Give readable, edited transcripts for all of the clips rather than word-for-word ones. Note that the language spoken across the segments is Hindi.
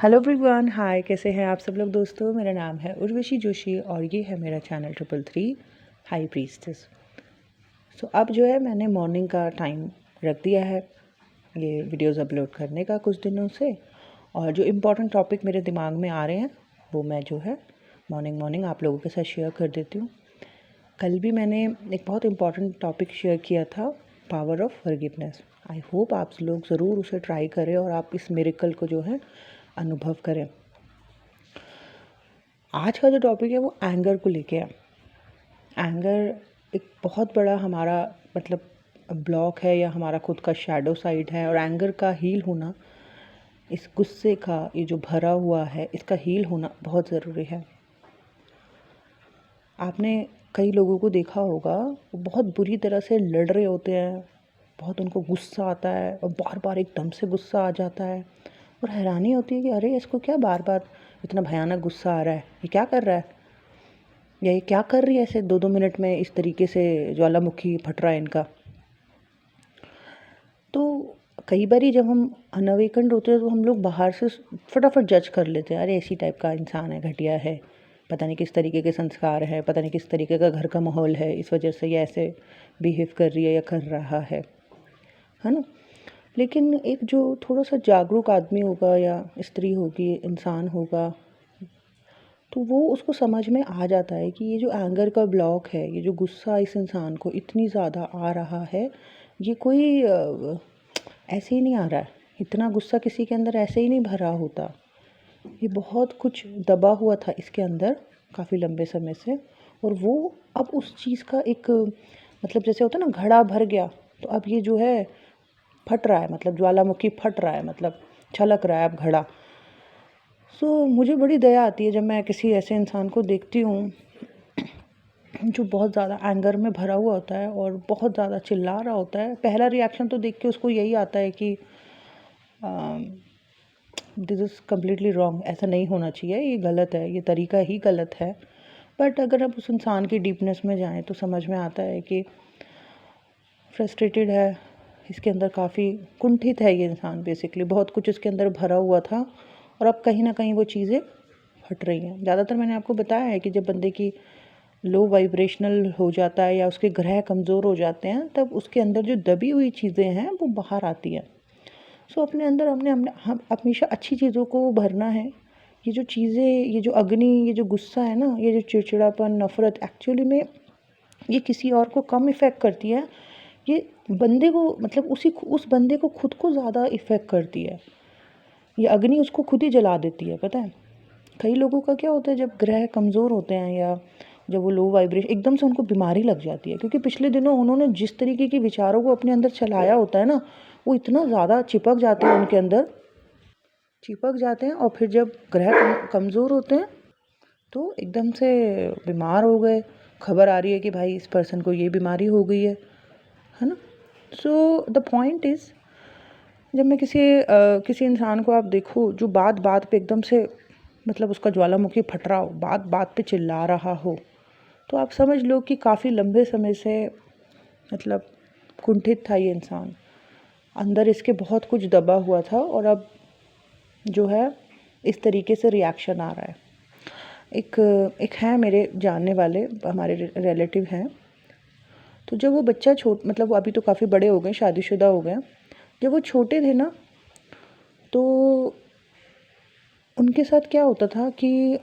हेलो एवरीवन, हाय। कैसे हैं आप सब लोग दोस्तों। मेरा नाम है उर्वशी जोशी और ये है मेरा चैनल 333 हाई प्रीस्टेस। सो अब जो है मैंने मॉर्निंग का टाइम रख दिया है ये वीडियोस अपलोड करने का कुछ दिनों से, और जो इम्पोर्टेंट टॉपिक मेरे दिमाग में आ रहे हैं वो मैं जो है मॉर्निंग आप लोगों के साथ शेयर कर देती हूँ। कल भी मैंने एक बहुत इम्पॉर्टेंट टॉपिक शेयर किया था, power of forgiveness. I hope आप लोग ज़रूर उसे ट्राई करें और आप इस मिरेकल को जो है अनुभव करें। आज का जो टॉपिक है वो एंगर को लेके है। एंगर एक बहुत बड़ा हमारा ब्लॉक है या हमारा खुद का शैडो साइड है, और एंगर का हील होना, इस गुस्से का ये जो भरा हुआ है इसका हील होना बहुत ज़रूरी है। आपने कई लोगों को देखा होगा, वो बहुत बुरी तरह से लड़ रहे होते हैं, बहुत उनको गुस्सा आता है और बार बार एकदम से गुस्सा आ जाता है, और हैरानी होती है कि अरे इसको क्या बार बार इतना भयानक गुस्सा आ रहा है, ये क्या कर रहा है, या ये क्या कर रही है ऐसे 2-2 मिनट में इस तरीके से ज्वालामुखी फट रहा है इनका। तो कई बार जब हम अनअवेकन्ड होते हैं तो हम लोग बाहर से फटाफट जज कर लेते हैं, अरे ऐसी टाइप का इंसान है, घटिया है, पता नहीं किस तरीके के संस्कार है, पता नहीं किस तरीके का घर का माहौल है, इस वजह से ये ऐसे बिहेव कर रही है या कर रहा है ना। लेकिन एक जो थोड़ा सा जागरूक आदमी होगा या स्त्री होगी, इंसान होगा, तो वो उसको समझ में आ जाता है कि ये जो एंगर का ब्लॉक है, ये जो गुस्सा इस इंसान को इतनी ज़्यादा आ रहा है, ये कोई ऐसे ही नहीं आ रहा है। इतना गुस्सा किसी के अंदर ऐसे ही नहीं भरा होता। ये बहुत कुछ दबा हुआ था इसके अंदर काफ़ी लंबे समय से, और वो अब उस चीज़ का एक जैसे होता है ना, घड़ा भर गया, तो अब ये जो है फट रहा है, ज्वालामुखी फट रहा है, छलक रहा है अब घड़ा। मुझे बड़ी दया आती है जब मैं किसी ऐसे इंसान को देखती हूँ जो बहुत ज़्यादा एंगर में भरा हुआ होता है और बहुत ज़्यादा चिल्ला रहा होता है। पहला रिएक्शन तो देख के उसको यही आता है कि दिस इज़ कम्प्लीटली रॉन्ग, ऐसा नहीं होना चाहिए, ये गलत है, ये तरीका ही गलत है। बट अगर आप उस इंसान की डीपनेस में जाएं तो समझ में आता है कि फ्रस्ट्रेटेड है, इसके अंदर काफ़ी कुंठित है ये इंसान, बेसिकली बहुत कुछ इसके अंदर भरा हुआ था और अब कहीं ना कहीं वो चीज़ें फट रही हैं। ज़्यादातर मैंने आपको बताया है कि जब बंदे की लो वाइब्रेशनल हो जाता है या उसके ग्रह कमज़ोर हो जाते हैं, तब उसके अंदर जो दबी हुई चीज़ें हैं वो बाहर आती हैं। अपने अंदर हम हमेशा अच्छी चीज़ों को भरना है। ये जो चीज़ें, ये जो अग्नि, ये जो गुस्सा है ना, ये जो चिड़चिड़ापन, नफ़रत, एक्चुअली में ये किसी और को कम इफ़ेक्ट करती है, ये बंदे को उस बंदे को खुद को ज़्यादा इफ़ेक्ट करती है। ये अग्नि उसको खुद ही जला देती है, पता है। कई लोगों का क्या होता है, जब ग्रह कमज़ोर होते हैं या जब वो लो वाइब्रेशन, एकदम से उनको बीमारी लग जाती है, क्योंकि पिछले दिनों उन्होंने जिस तरीके के विचारों को अपने अंदर चलाया होता है ना, वो इतना ज़्यादा चिपक जाते हैं उनके अंदर, चिपक जाते हैं, और फिर जब ग्रह कमज़ोर होते हैं तो एकदम से बीमार हो गए, खबर आ रही है कि भाई इस पर्सन को ये बीमारी हो गई है ना। द पॉइंट इज़, जब मैं किसी इंसान को आप देखो जो बात बात पे एकदम से उसका ज्वालामुखी फट रहा हो, बात बात पे चिल्ला रहा हो, तो आप समझ लो कि काफ़ी लंबे समय से कुंठित था ये इंसान, अंदर इसके बहुत कुछ दबा हुआ था, और अब जो है इस तरीके से रिएक्शन आ रहा है। एक है मेरे जानने वाले, हमारे रिलेटिव हैं, तो जब वो बच्चा वो अभी तो काफ़ी बड़े हो गए, शादीशुदा हो गए, जब वो छोटे थे ना, तो उनके साथ क्या होता था कि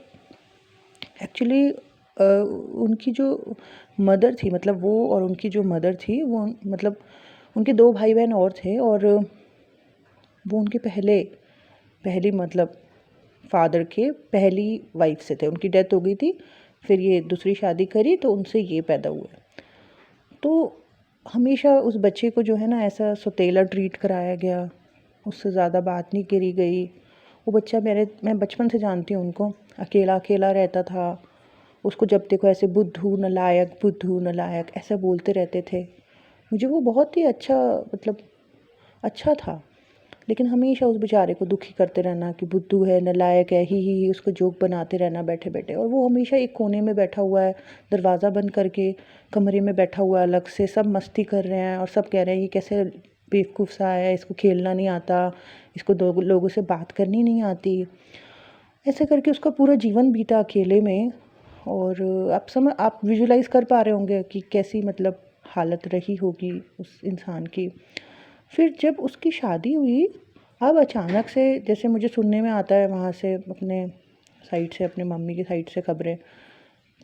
एक्चुअली उनकी जो मदर थी, वो और उनकी जो मदर थी, वो उनके 2 भाई बहन और थे, और वो उनके पहली फादर के पहली वाइफ से थे। उनकी डेथ हो गई थी, फिर ये दूसरी शादी करी तो उनसे ये पैदा हुए। तो हमेशा उस बच्चे को जो है ना ऐसा सौतेला ट्रीट कराया गया, उससे ज़्यादा बात नहीं करी गई। वो बच्चा मैं बचपन से जानती हूँ उनको, अकेला अकेला रहता था। उसको जब देखो ऐसे बुद्धू नलायक ऐसा बोलते रहते थे। मुझे वो बहुत ही अच्छा था, लेकिन हमेशा उस बेचारे को दुखी करते रहना कि बुद्धू है, नलायक है, ही उसको जोक बनाते रहना बैठे बैठे। और वो हमेशा एक कोने में बैठा हुआ है, दरवाज़ा बंद करके कमरे में बैठा हुआ है अलग से, सब मस्ती कर रहे हैं और सब कह रहे हैं ये कैसे बेवकूफ़ सा है, इसको खेलना नहीं आता, इसको दो लोगों से बात करनी नहीं आती। ऐसे करके उसका पूरा जीवन बीता अकेले में। और आप विजुलाइज़ कर पा रहे होंगे कि कैसी मतलब हालत रही होगी उस इंसान की। फिर जब उसकी शादी हुई, अब अचानक से जैसे मुझे सुनने में आता है वहाँ से अपने साइड से, अपने मम्मी की साइड से खबरें,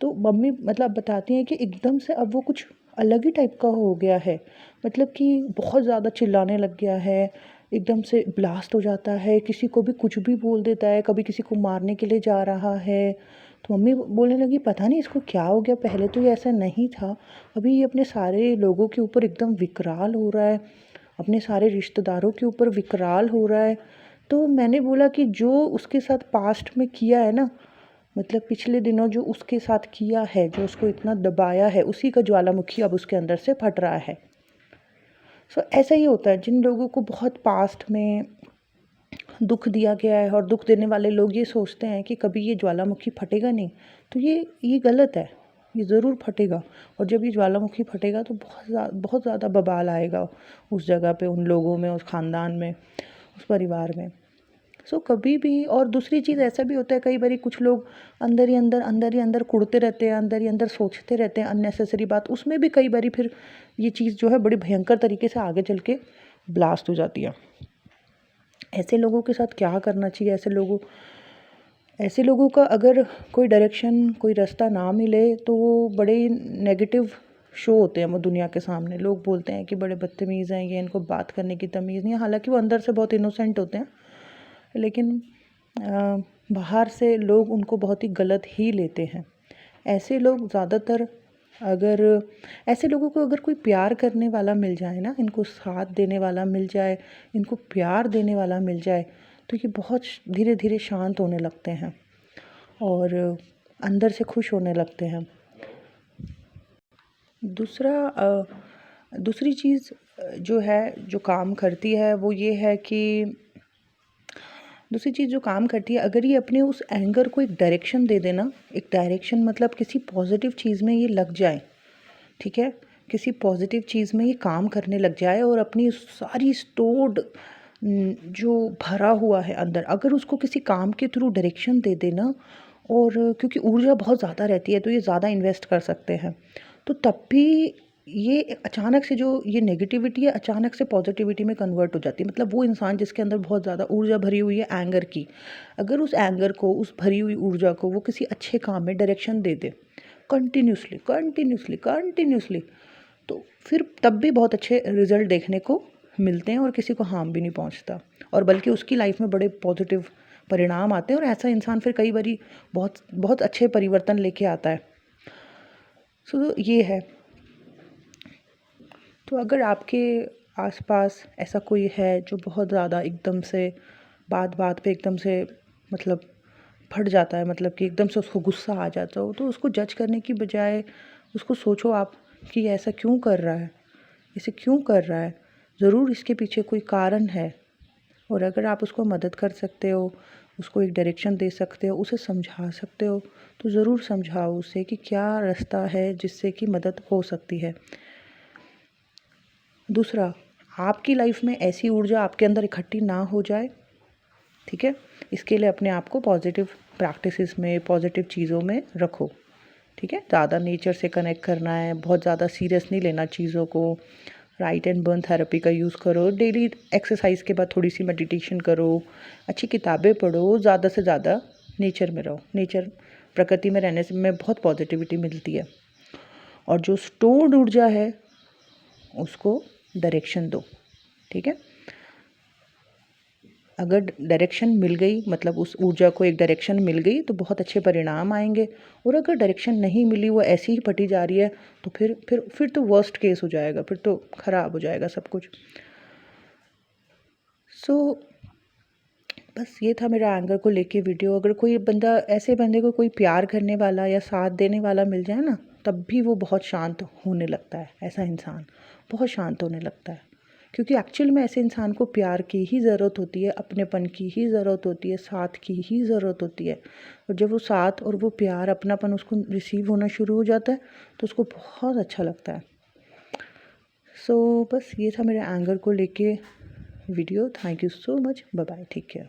तो मम्मी मतलब बताती हैं कि एकदम से अब वो कुछ अलग ही टाइप का हो गया है। मतलब कि बहुत ज़्यादा चिल्लाने लग गया है, एकदम से ब्लास्ट हो जाता है, किसी को भी कुछ भी बोल देता है, कभी किसी को मारने के लिए जा रहा है। तो मम्मी बोलने लगी पता नहीं इसको क्या हो गया, पहले तो ये ऐसा नहीं था, अभी ये अपने सारे लोगों के ऊपर एकदम विकराल हो रहा है, अपने सारे रिश्तेदारों के ऊपर विकराल हो रहा है। तो मैंने बोला कि जो उसके साथ पास्ट में किया है ना, मतलब पिछले दिनों जो उसके साथ किया है, जो उसको इतना दबाया है, उसी का ज्वालामुखी अब उसके अंदर से फट रहा है। सो ऐसा ही होता है, जिन लोगों को बहुत पास्ट में दुख दिया गया है और दुख देने वाले लोग ये सोचते हैं कि कभी ये ज्वालामुखी फटेगा नहीं, तो ये गलत है, ये ज़रूर फटेगा। और जब ये ज्वालामुखी फटेगा तो बहुत ज़्यादा बवाल आएगा उस जगह पे, उन लोगों में, उस ख़ानदान में, उस परिवार में। सो कभी भी, और दूसरी चीज़ ऐसा भी होता है कई बारी कुछ लोग अंदर ही अंदर कुढ़ते रहते हैं, अंदर ही अंदर सोचते रहते हैं अननेसेसरी बात, उसमें भी कई बारी फिर ये चीज़ जो है बड़ी भयंकर तरीके से आगे चल के ब्लास्ट हो जाती है। ऐसे लोगों के साथ क्या करना चाहिए? ऐसे लोगों का अगर कोई डायरेक्शन, कोई रास्ता ना मिले तो वो बड़े नेगेटिव शो होते हैं वो दुनिया के सामने। लोग बोलते हैं कि बड़े बदतमीज़ हैं ये, इनको बात करने की तमीज़ नहीं है, हालांकि वो अंदर से बहुत इनोसेंट होते हैं, लेकिन बाहर से लोग उनको बहुत ही गलत ही लेते हैं। ऐसे लोग ज़्यादातर, अगर ऐसे लोगों को अगर कोई प्यार करने वाला मिल जाए ना, इनको साथ देने वाला मिल जाए, इनको प्यार देने वाला मिल जाए, तो ये बहुत धीरे धीरे शांत होने लगते हैं और अंदर से खुश होने लगते हैं। दूसरी चीज़ जो है, जो काम करती है, वो ये है कि दूसरी चीज़ जो काम करती है, अगर ये अपने उस एंगर को एक डायरेक्शन दे देना, एक डायरेक्शन मतलब किसी पॉजिटिव चीज़ में ये लग जाए, ठीक है, किसी पॉजिटिव चीज़ में ये काम करने लग जाए और अपनी सारी स्टोर्ड जो भरा हुआ है अंदर, अगर उसको किसी काम के थ्रू डायरेक्शन दे देना, और क्योंकि ऊर्जा बहुत ज़्यादा रहती है तो ये ज़्यादा इन्वेस्ट कर सकते हैं, तो तब भी ये अचानक से जो ये नेगेटिविटी है अचानक से पॉजिटिविटी में कन्वर्ट हो जाती है। मतलब वो इंसान जिसके अंदर बहुत ज़्यादा ऊर्जा भरी हुई है एंगर की, अगर उस एंगर को, उस भरी हुई ऊर्जा को वो किसी अच्छे काम में direction they they continuously continuously continuously, तो फिर तब भी बहुत अच्छे रिजल्ट देखने को मिलते हैं और किसी को हार्म भी नहीं पहुंचता, और बल्कि उसकी लाइफ में बड़े पॉजिटिव परिणाम आते हैं और ऐसा इंसान फिर कई बारी बहुत बहुत अच्छे परिवर्तन लेके आता है। सो ये है। तो अगर आपके आसपास ऐसा कोई है जो बहुत ज़्यादा एकदम से बात बात पे एकदम से मतलब फट जाता है, मतलब कि एकदम से उसको गुस्सा आ जाता हो, तो उसको जज करने की बजाय उसको सोचो आप कि ऐसा क्यों कर रहा है, इसे क्यों कर रहा है, ज़रूर इसके पीछे कोई कारण है। और अगर आप उसको मदद कर सकते हो, उसको एक डायरेक्शन दे सकते हो, उसे समझा सकते हो, तो ज़रूर समझाओ उसे कि क्या रास्ता है जिससे कि मदद हो सकती है। दूसरा, आपकी लाइफ में ऐसी ऊर्जा आपके अंदर इकट्ठी ना हो जाए, ठीक है, इसके लिए अपने आप को पॉजिटिव प्रैक्टिसेस में, पॉजिटिव चीज़ों में रखो, ठीक है। ज़्यादा नेचर से कनेक्ट करना है, बहुत ज़्यादा सीरियस नहीं लेना चीज़ों को। राइट एंड बर्न थेरेपी का यूज़ करो, डेली एक्सरसाइज के बाद थोड़ी सी मेडिटेशन करो, अच्छी किताबें पढ़ो, ज़्यादा से ज़्यादा नेचर में रहो। नेचर, प्रकृति में रहने से में बहुत पॉजिटिविटी मिलती है। और जो स्टोर्ड ऊर्जा है उसको डायरेक्शन दो, ठीक है। अगर डायरेक्शन मिल गई, मतलब उस ऊर्जा को एक डायरेक्शन मिल गई, तो बहुत अच्छे परिणाम आएंगे। और अगर डायरेक्शन नहीं मिली, वो ऐसी ही फटी जा रही है, तो फिर तो वर्स्ट केस हो जाएगा, फिर तो ख़राब हो जाएगा सब कुछ। सो बस ये था मेरा एंगर को लेके वीडियो। अगर कोई बंदा, ऐसे बंदे को कोई प्यार करने वाला या साथ देने वाला मिल जाए ना, तब भी वो बहुत शांत होने लगता है। ऐसा इंसान बहुत शांत होने लगता है, क्योंकि एक्चुअल में ऐसे इंसान को प्यार की ही ज़रूरत होती है, अपनेपन की ही ज़रूरत होती है, साथ की ही ज़रूरत होती है। और जब वो साथ और वो प्यार, अपनापन उसको रिसीव होना शुरू हो जाता है, तो उसको बहुत अच्छा लगता है। सो बस ये था मेरे एंगर को लेके video. Thank you so much, bye bye, take care.